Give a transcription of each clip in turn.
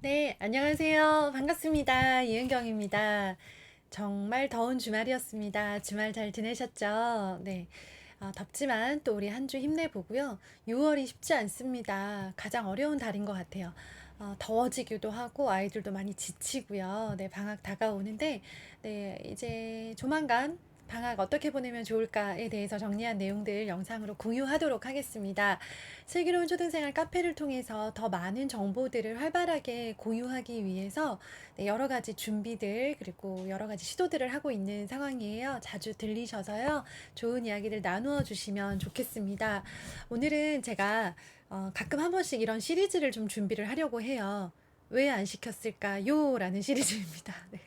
네, 안녕하세요. 반갑습니다. 이은경입니다. 정말 더운 주말이었습니다. 주말 잘 지내셨죠? 네. 덥지만 또 우리 한 주 힘내보고요. 6월이 쉽지 않습니다. 가장 어려운 달인 것 같아요. 더워지기도 하고 아이들도 많이 지치고요. 네, 방학 다가오는데, 네, 이제 조만간 방학 어떻게 보내면 좋을까에 대해서 정리한 내용들 영상으로 공유하도록 하겠습니다. 슬기로운 초등생활 카페를 통해서 더 많은 정보들을 활발하게 공유하기 위해서 네, 여러 가지 준비들 그리고 여러 가지 시도들을 하고 있는 상황이에요. 자주 들리셔서요. 좋은 이야기들 나누어 주시면 좋겠습니다. 오늘은 제가 가끔 한 번씩 이런 시리즈를 좀 준비를 하려고 해요. 왜 안 시켰을까요? 라는 시리즈입니다. 네.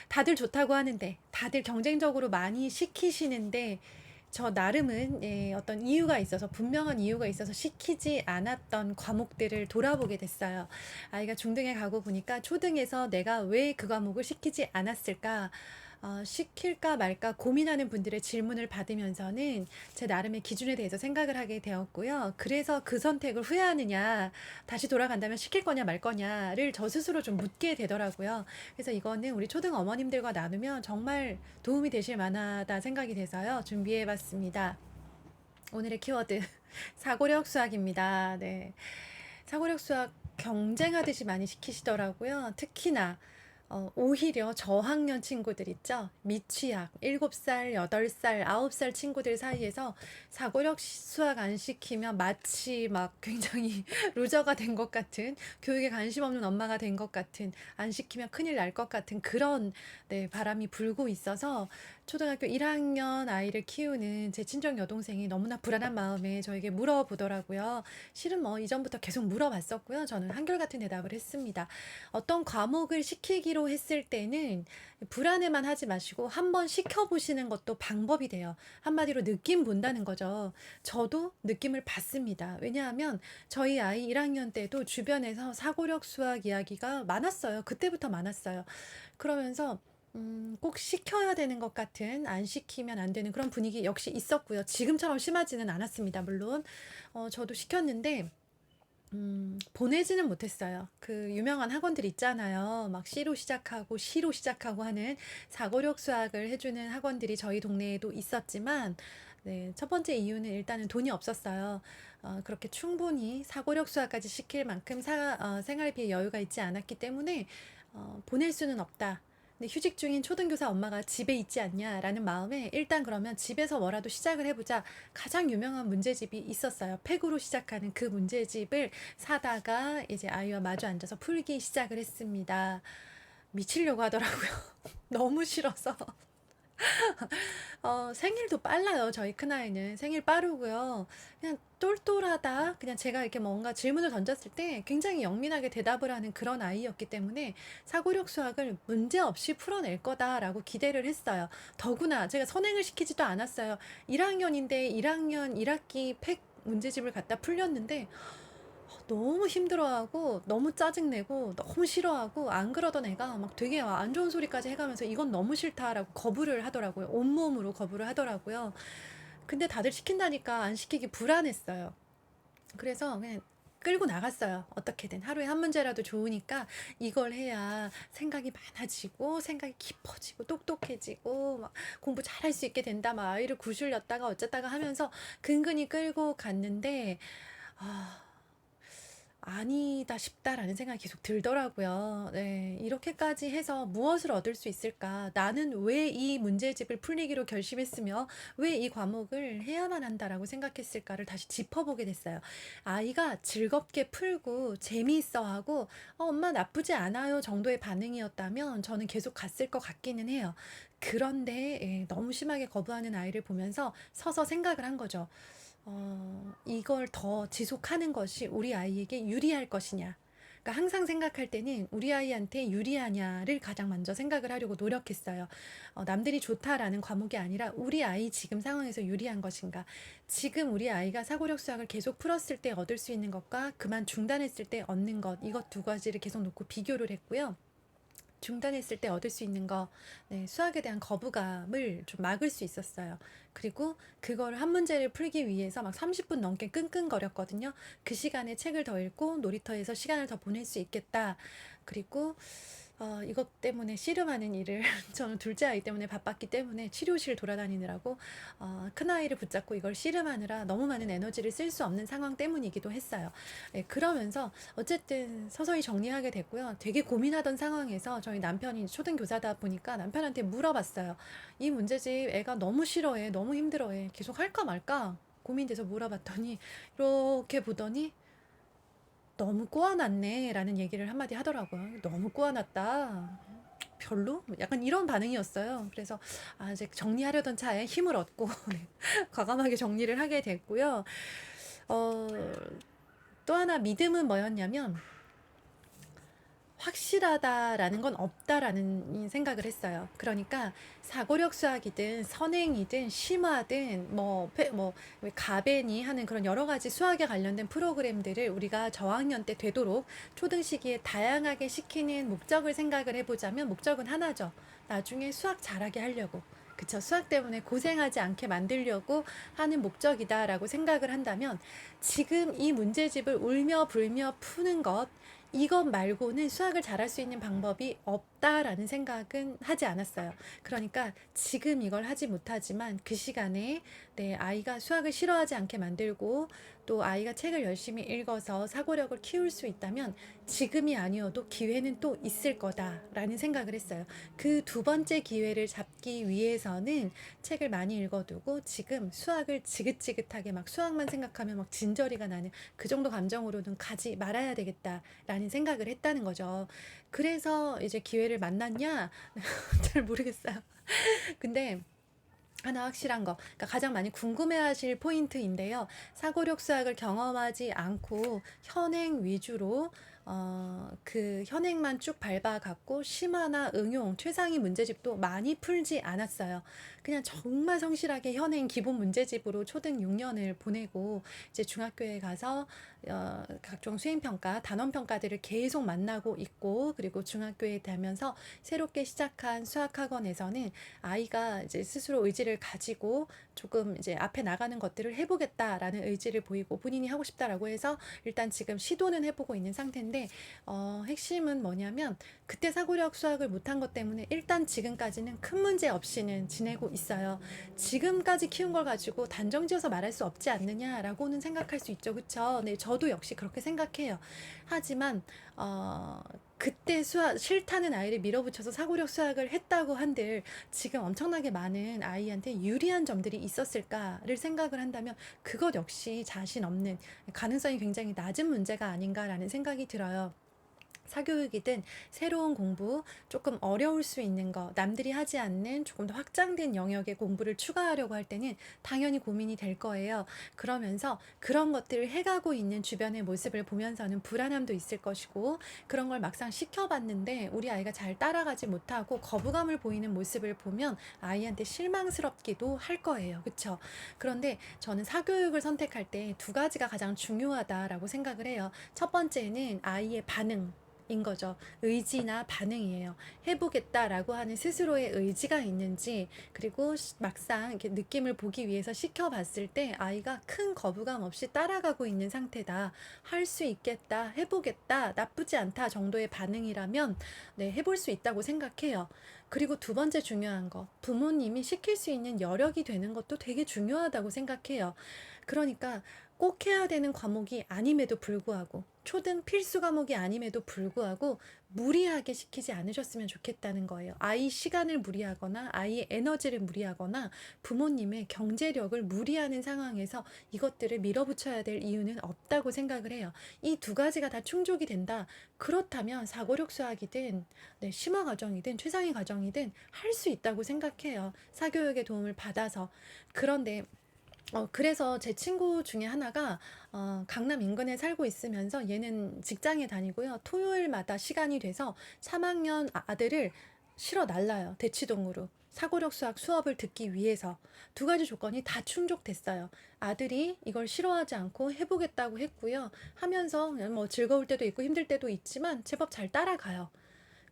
다들 좋다고 하는데, 다들 경쟁적으로 많이 시키시는데, 저 나름은 어떤 이유가 있어서, 분명한 이유가 있어서 시키지 않았던 과목들을 돌아보게 됐어요. 아이가 중등에 가고 보니까 초등에서 내가 왜 그 과목을 시키지 않았을까? 시킬까 말까 고민하는 분들의 질문을 받으면서는 제 나름의 기준에 대해서 생각을 하게 되었고요. 그래서 그 선택을 후회하느냐, 다시 돌아간다면 시킬 거냐 말 거냐를 저 스스로 좀 묻게 되더라고요. 그래서 이거는 우리 초등 어머님들과 나누면 정말 도움이 되실 만하다 생각이 돼서요. 준비해 봤습니다. 오늘의 키워드 사고력 수학입니다. 네. 사고력 수학 경쟁하듯이 많이 시키시더라고요. 특히나 오히려 저학년 친구들 있죠. 미취학, 7살, 8살, 9살 친구들 사이에서 사고력 수학 안 시키면 마치 막 굉장히 루저가 된 것 같은, 교육에 관심 없는 엄마가 된 것 같은, 안 시키면 큰일 날 것 같은 그런 네, 바람이 불고 있어서 초등학교 1학년 아이를 키우는 제 친정 여동생이 너무나 불안한 마음에 저에게 물어보더라고요. 실은 뭐 이전부터 계속 물어봤었고요. 저는 한결같은 대답을 했습니다. 어떤 과목을 시키기로 했을 때는 불안해만 하지 마시고 한번 시켜보시는 것도 방법이 돼요. 한마디로 느낌 본다는 거죠. 저도 느낌을 봤습니다. 왜냐하면 저희 아이 1학년 때도 주변에서 사고력 수학 이야기가 많았어요. 그때부터 많았어요. 그러면서 꼭 시켜야 되는 것 같은, 안 시키면 안 되는 그런 분위기 역시 있었고요. 지금처럼 심하지는 않았습니다, 물론. 저도 시켰는데, 보내지는 못했어요. 그 유명한 학원들 있잖아요. 막 C로 시작하고 C로 시작하고 하는 사고력 수학을 해주는 학원들이 저희 동네에도 있었지만, 네, 첫 번째 이유는 일단은 돈이 없었어요. 그렇게 충분히 사고력 수학까지 시킬 만큼 생활비에 여유가 있지 않았기 때문에 보낼 수는 없다. 근데 휴직 중인 초등교사 엄마가 집에 있지 않냐라는 마음에 일단 그러면 집에서 뭐라도 시작을 해보자. 가장 유명한 문제집이 있었어요. 팩으로 시작하는 그 문제집을 사다가 이제 아이와 마주 앉아서 풀기 시작을 했습니다. 미치려고 하더라고요. 너무 싫어서. 생일도 빨라요. 저희 큰아이는. 생일 빠르고요. 그냥 똘똘하다. 그냥 제가 이렇게 뭔가 질문을 던졌을 때 굉장히 영민하게 대답을 하는 그런 아이였기 때문에 사고력 수학을 문제없이 풀어낼 거다라고 기대를 했어요. 더구나 제가 선행을 시키지도 않았어요. 1학년인데 1학년 1학기 팩 문제집을 갖다 풀렸는데 너무 힘들어하고 너무 짜증내고 너무 싫어하고 안 그러던 애가 막 되게 안 좋은 소리까지 해가면서 이건 너무 싫다라고 거부를 하더라고요. 온몸으로 거부를 하더라고요. 근데 다들 시킨다니까 안 시키기 불안했어요. 그래서 그냥 끌고 나갔어요. 어떻게든 하루에 한 문제라도 좋으니까 이걸 해야 생각이 많아지고 생각이 깊어지고 똑똑해지고 막 공부 잘할 수 있게 된다. 막 아이를 구실렸다가 어쨌다가 하면서 근근히 끌고 갔는데 아, 아니다 싶다라는 생각이 계속 들더라고요. 네, 이렇게까지 해서 무엇을 얻을 수 있을까? 나는 왜 이 문제집을 풀리기로 결심했으며 왜 이 과목을 해야만 한다라고 생각했을까를 다시 짚어보게 됐어요. 아이가 즐겁게 풀고 재미있어하고 엄마 나쁘지 않아요 정도의 반응이었다면 저는 계속 갔을 것 같기는 해요. 그런데 너무 심하게 거부하는 아이를 보면서 서서 생각을 한 거죠. 이걸 더 지속하는 것이 우리 아이에게 유리할 것이냐. 그러니까 항상 생각할 때는 우리 아이한테 유리하냐를 가장 먼저 생각을 하려고 노력했어요. 남들이 좋다라는 과목이 아니라 우리 아이 지금 상황에서 유리한 것인가. 지금 우리 아이가 사고력 수학을 계속 풀었을 때 얻을 수 있는 것과 그만 중단했을 때 얻는 것, 이것 두 가지를 계속 놓고 비교를 했고요. 중단했을 때 얻을 수 있는 거, 네, 수학에 대한 거부감을 좀 막을 수 있었어요. 그리고 그걸 한 문제를 풀기 위해서 막 30분 넘게 끙끙거렸거든요. 그 시간에 책을 더 읽고 놀이터에서 시간을 더 보낼 수 있겠다. 그리고 이것 때문에 씨름하는 일을 저는 둘째 아이 때문에 바빴기 때문에 치료실 돌아다니느라고 큰아이를 붙잡고 이걸 씨름하느라 너무 많은 에너지를 쓸 수 없는 상황 때문이기도 했어요. 네, 그러면서 어쨌든 서서히 정리하게 됐고요. 되게 고민하던 상황에서 저희 남편이 초등교사다 보니까 남편한테 물어봤어요. 이 문제집 애가 너무 싫어해, 너무 힘들어해. 계속 할까 말까 고민돼서 물어봤더니 이렇게 보더니 너무 꼬아놨네 라는 얘기를 한마디 하더라고요. 너무 꼬아놨다. 별로? 약간 이런 반응이었어요. 그래서 이제 정리하려던 차에 힘을 얻고 네, 과감하게 정리를 하게 됐고요. 어, 또 하나 믿음은 뭐였냐면 확실하다라는 건 없다라는 생각을 했어요. 그러니까 사고력 수학이든 선행이든 심화든 뭐 가베니 하는 그런 여러 가지 수학에 관련된 프로그램들을 우리가 저학년 때 되도록 초등 시기에 다양하게 시키는 목적을 생각을 해보자면 목적은 하나죠. 나중에 수학 잘하게 하려고. 그쵸. 수학 때문에 고생하지 않게 만들려고 하는 목적이다라고 생각을 한다면 지금 이 문제집을 울며 불며 푸는 것, 이것 말고는 수학을 잘할 수 있는 방법이 없다라는 생각은 하지 않았어요. 그러니까 지금 이걸 하지 못하지만 그 시간에 내 아이가 수학을 싫어하지 않게 만들고 또 아이가 책을 열심히 읽어서 사고력을 키울 수 있다면 지금이 아니어도 기회는 또 있을 거다라는 생각을 했어요. 그 두 번째 기회를 잡기 위해서는 책을 많이 읽어두고 지금 수학을 지긋지긋하게 막 수학만 생각하면 막 진저리가 나는 그 정도 감정으로는 가지 말아야 되겠다라는 생각을 했다는 거죠. 그래서 이제 기회를 만났냐? 잘 모르겠어요. 근데 하나 확실한 거, 그러니까 가장 많이 궁금해하실 포인트인데요. 사고력 수학을 경험하지 않고 현행 위주로 그 현행만 쭉 밟아갔고 심화나 응용, 최상위 문제집도 많이 풀지 않았어요. 그냥 정말 성실하게 현행 기본 문제집으로 초등 6년을 보내고 이제 중학교에 가서 각종 수행평가, 단원평가들을 계속 만나고 있고 그리고 중학교에 되면서 새롭게 시작한 수학학원에서는 아이가 이제 스스로 의지를 가지고 조금 이제 앞에 나가는 것들을 해보겠다라는 의지를 보이고 본인이 하고 싶다라고 해서 일단 지금 시도는 해보고 있는 상태인데 핵심은 뭐냐면 그때 사고력 수학을 못한 것 때문에 일단 지금까지는 큰 문제 없이는 지내고 있어요. 지금까지 키운 걸 가지고 단정지어서 말할 수 없지 않느냐라고는 생각할 수 있죠. 그쵸? 네, 저도 역시 그렇게 생각해요. 하지만 그때 수학 싫다는 아이를 밀어붙여서 사고력 수학을 했다고 한들 지금 엄청나게 많은 아이한테 유리한 점들이 있었을까를 생각을 한다면 그것 역시 자신 없는 가능성이 굉장히 낮은 문제가 아닌가라는 생각이 들어요. 사교육이든 새로운 공부, 조금 어려울 수 있는 거, 남들이 하지 않는 조금 더 확장된 영역의 공부를 추가하려고 할 때는 당연히 고민이 될 거예요. 그러면서 그런 것들을 해가고 있는 주변의 모습을 보면서는 불안함도 있을 것이고, 그런 걸 막상 시켜봤는데 우리 아이가 잘 따라가지 못하고 거부감을 보이는 모습을 보면 아이한테 실망스럽기도 할 거예요. 그쵸? 그런데 저는 사교육을 선택할 때 두 가지가 가장 중요하다라고 생각을 해요. 첫 번째는 아이의 반응. 인 거죠. 의지나 반응이에요. 해보겠다라고 하는 스스로의 의지가 있는지, 그리고 막상 이렇게 느낌을 보기 위해서 시켜봤을 때 아이가 큰 거부감 없이 따라가고 있는 상태다. 할 수 있겠다, 해보겠다, 나쁘지 않다 정도의 반응이라면, 네, 해볼 수 있다고 생각해요. 그리고 두 번째 중요한 거, 부모님이 시킬 수 있는 여력이 되는 것도 되게 중요하다고 생각해요. 그러니까 꼭 해야 되는 과목이 아님에도 불구하고 초등 필수 과목이 아님에도 불구하고 무리하게 시키지 않으셨으면 좋겠다는 거예요. 아이 시간을 무리하거나 아이의 에너지를 무리하거나 부모님의 경제력을 무리하는 상황에서 이것들을 밀어붙여야 될 이유는 없다고 생각을 해요. 이 두 가지가 다 충족이 된다. 그렇다면 사고력 수학이든 네, 심화 과정이든 최상위 과정이든 할 수 있다고 생각해요. 사교육의 도움을 받아서. 그런데 그래서 제 친구 중에 하나가 강남 인근에 살고 있으면서 얘는 직장에 다니고요. 토요일마다 시간이 돼서 3학년 아들을 실어 날라요. 대치동으로. 사고력 수학 수업을 듣기 위해서. 두 가지 조건이 다 충족됐어요. 아들이 이걸 싫어하지 않고 해보겠다고 했고요. 하면서 뭐 즐거울 때도 있고 힘들 때도 있지만 제법 잘 따라가요.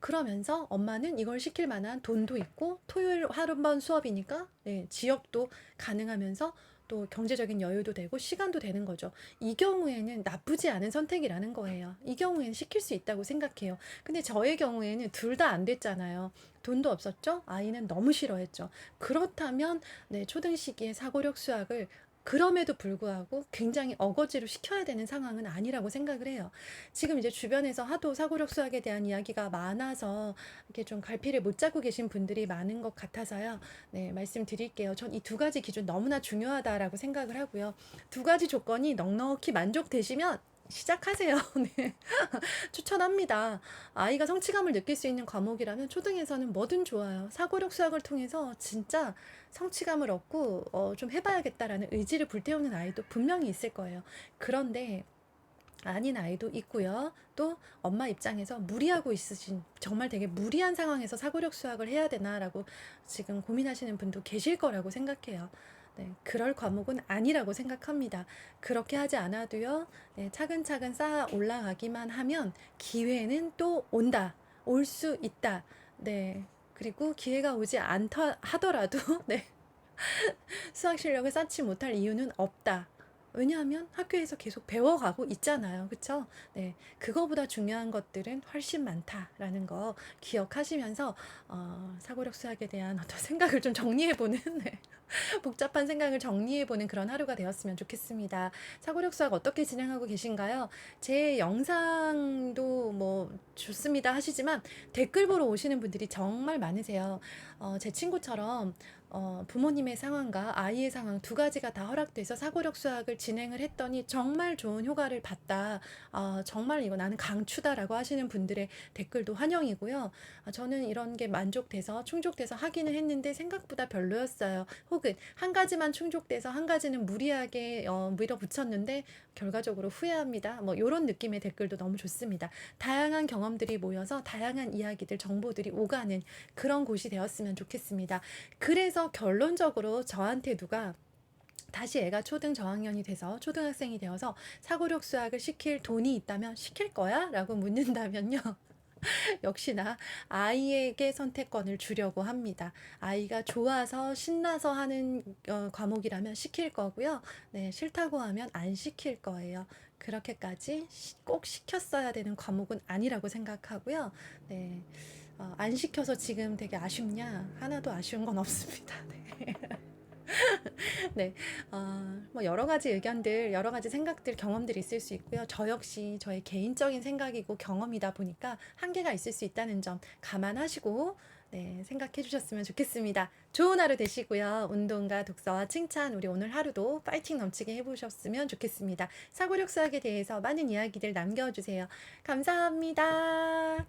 그러면서 엄마는 이걸 시킬 만한 돈도 있고 토요일 하루 한 번 수업이니까 네, 지역도 가능하면서 또 경제적인 여유도 되고 시간도 되는 거죠. 이 경우에는 나쁘지 않은 선택이라는 거예요. 이 경우에는 시킬 수 있다고 생각해요. 근데 저의 경우에는 둘 다 안 됐잖아요. 돈도 없었죠? 아이는 너무 싫어했죠. 그렇다면 네, 초등 시기에 사고력 수학을 그럼에도 불구하고 굉장히 어거지로 시켜야 되는 상황은 아니라고 생각을 해요. 지금 이제 주변에서 하도 사고력 수학에 대한 이야기가 많아서 이렇게 좀 갈피를 못 잡고 계신 분들이 많은 것 같아서요. 네, 말씀드릴게요. 전 이 두 가지 기준 너무나 중요하다라고 생각을 하고요. 두 가지 조건이 넉넉히 만족되시면 시작하세요. 네. 추천합니다. 아이가 성취감을 느낄 수 있는 과목이라면 초등에서는 뭐든 좋아요. 사고력 수학을 통해서 진짜 성취감을 얻고 좀 해봐야겠다라는 의지를 불태우는 아이도 분명히 있을 거예요. 그런데 아닌 아이도 있고요. 또 엄마 입장에서 무리하고 있으신 정말 되게 무리한 상황에서 사고력 수학을 해야 되나라고 지금 고민하시는 분도 계실 거라고 생각해요. 네, 그럴 과목은 아니라고 생각합니다. 그렇게 하지 않아도요, 네, 차근차근 쌓아 올라가기만 하면 기회는 또 온다. 올 수 있다. 네. 그리고 기회가 오지 않다 하더라도, 네, 수학 실력을 쌓지 못할 이유는 없다. 왜냐하면 학교에서 계속 배워가고 있잖아요. 그쵸? 네. 그거보다 중요한 것들은 훨씬 많다라는 거 기억하시면서, 사고력 수학에 대한 어떤 생각을 좀 정리해보는, 네. 복잡한 생각을 정리해보는 그런 하루가 되었으면 좋겠습니다. 사고력 수학 어떻게 진행하고 계신가요? 제 영상도 뭐 좋습니다 하시지만 댓글 보러 오시는 분들이 정말 많으세요. 제 친구처럼 부모님의 상황과 아이의 상황 두 가지가 다 허락돼서 사고력 수학을 진행을 했더니 정말 좋은 효과를 봤다. 정말 이거 나는 강추다라고 하시는 분들의 댓글도 환영이고요. 저는 이런 게 만족돼서 충족돼서 하기는 했는데 생각보다 별로였어요. 혹은 한 가지만 충족돼서 한 가지는 무리하게 밀어붙였는데 결과적으로 후회합니다. 뭐 이런 느낌의 댓글도 너무 좋습니다. 다양한 경험들이 모여서 다양한 이야기들, 정보들이 오가는 그런 곳이 되었으면 좋겠습니다. 그래서 결론적으로 저한테 누가 다시 애가 초등 저학년이 돼서 초등학생이 되어서 사고력 수학을 시킬 돈이 있다면 시킬 거야? 라고 묻는다면요. 역시나 아이에게 선택권을 주려고 합니다. 아이가 좋아서 신나서 하는 과목이라면 시킬 거고요. 네, 싫다고 하면 안 시킬 거예요. 그렇게까지 꼭 시켰어야 되는 과목은 아니라고 생각하고요. 네, 안 시켜서 지금 되게 아쉽냐? 하나도 아쉬운 건 없습니다. 네. 네, 뭐 여러 가지 의견들, 여러 가지 생각들, 경험들이 있을 수 있고요. 저 역시 저의 개인적인 생각이고 경험이다 보니까 한계가 있을 수 있다는 점 감안하시고 네, 생각해 주셨으면 좋겠습니다. 좋은 하루 되시고요. 운동과 독서와 칭찬, 우리 오늘 하루도 파이팅 넘치게 해보셨으면 좋겠습니다. 사고력 수학에 대해서 많은 이야기들 남겨주세요. 감사합니다.